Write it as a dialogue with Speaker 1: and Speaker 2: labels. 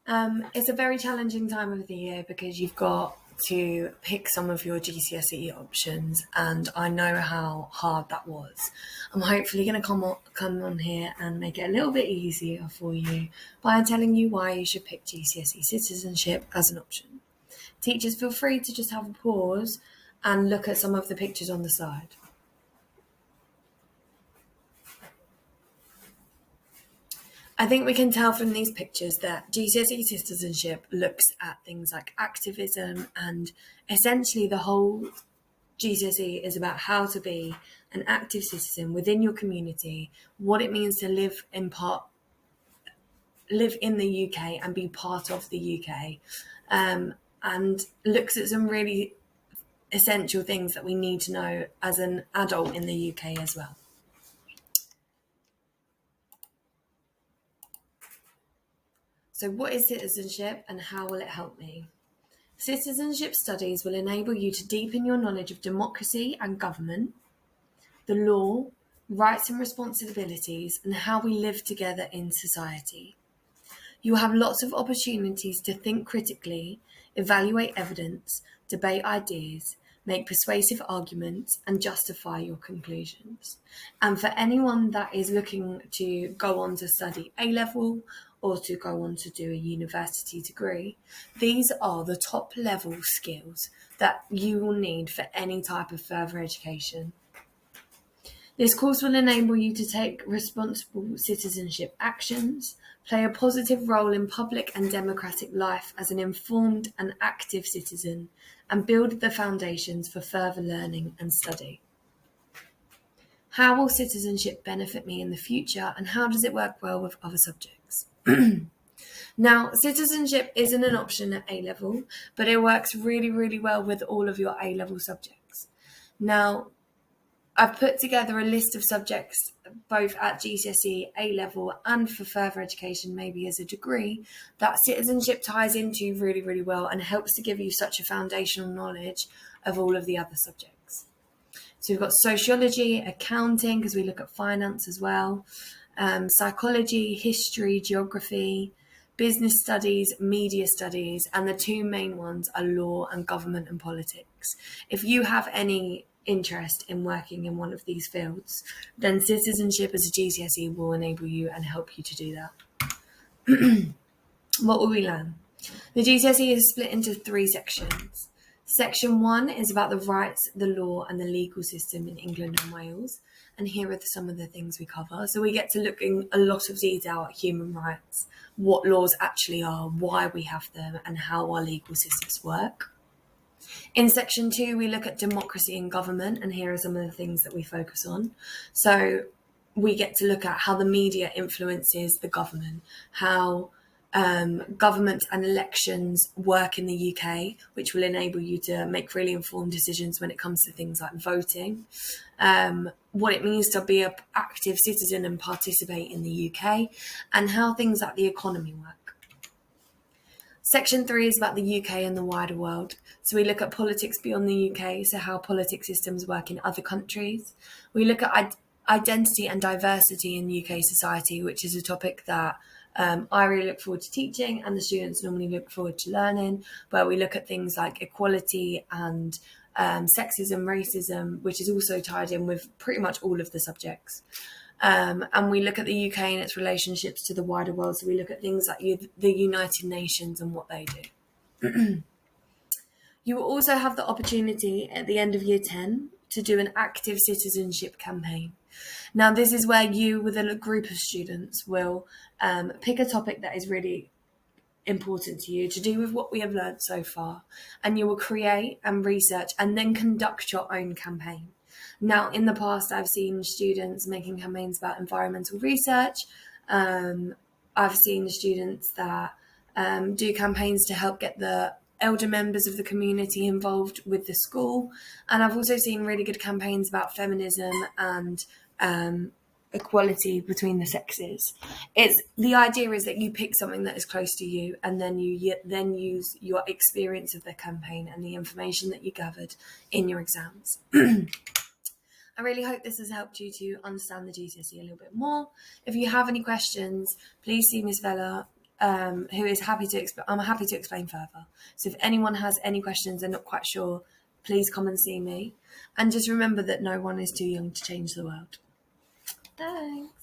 Speaker 1: It's a very challenging time of the year because you've got to pick some of your GCSE options, and I know how hard that was. I'm hopefully going to come on here and make it a little bit easier for you by telling you why you should pick GCSE citizenship as an option. Teachers, feel free to just have a pause and look at some of the pictures on the side. I think we can tell from these pictures that GCSE citizenship looks at things like activism, and essentially the whole GCSE is about how to be an active citizen within your community, what it means to live in the UK and be part of the UK, and looks at some really essential things that we need to know as an adult in the UK as well. So what is citizenship and how will it help me? Citizenship studies will enable you to deepen your knowledge of democracy and government, the law, rights and responsibilities, and how we live together in society. You will have lots of opportunities to think critically, evaluate evidence, debate ideas, make persuasive arguments, and justify your conclusions. And for anyone that is looking to go on to study A-level or to go on to do a university degree, these are the top level skills that you will need for any type of further education. This course will enable you to take responsible citizenship actions, play a positive role in public and democratic life as an informed and active citizen, and build the foundations for further learning and study. How will citizenship benefit me in the future, and how does it work well with other subjects? Now, citizenship isn't an option at A-level, but it works really, really well with all of your A-level subjects. Now, I've put together a list of subjects both at GCSE, A-level, and for further education, maybe as a degree, that citizenship ties into really, really well and helps to give you such a foundational knowledge of all of the other subjects. So we've got sociology, accounting, because we look at finance as well, psychology, history, geography, business studies, media studies, and the two main ones are law and government and politics. If you have any interest in working in one of these fields, then citizenship as a GCSE will enable you and help you to do that. What will we learn? The GCSE is split into 3 sections. Section 1 is about the rights, the law, and the legal system in England and Wales. And here are some of the things we cover. So we get to look in a lot of detail at human rights, what laws actually are, why we have them, and how our legal systems work. In section 2, we look at democracy and government, and here are some of the things that we focus on. So we get to look at how the media influences the government, how government and elections work in the UK, which will enable you to make really informed decisions when it comes to things like voting, what it means to be an active citizen and participate in the UK, and how things like the economy work. Section 3 is about the UK and the wider world. So we look at politics beyond the UK, so how politics systems work in other countries. We look at identity and diversity in UK society, which is a topic that I really look forward to teaching, and the students normally look forward to learning, where we look at things like equality and sexism, racism, which is also tied in with pretty much all of the subjects. And we look at the UK and its relationships to the wider world. So we look at things like the United Nations and what they do. You will also have the opportunity at the end of year 10 to do an active citizenship campaign. Now, this is where you, with a group of students, will pick a topic that is really important to you to do with what we have learned so far, and you will create and research and then conduct your own campaign. Now, in the past, I've seen students making campaigns about environmental research. I've seen students that do campaigns to help get the elder members of the community involved with the school. And I've also seen really good campaigns about feminism and equality between the sexes. The idea is that you pick something that is close to you, and then you then use your experience of the campaign and the information that you gathered in your exams. I really hope this has helped you to understand the GCSE a little bit more. If you have any questions, please see Ms. Vella who is happy to explain. I'm happy to explain further. So if anyone has any questions they're not quite sure, please come and see me. And just remember that no one is too young to change the world. Thanks.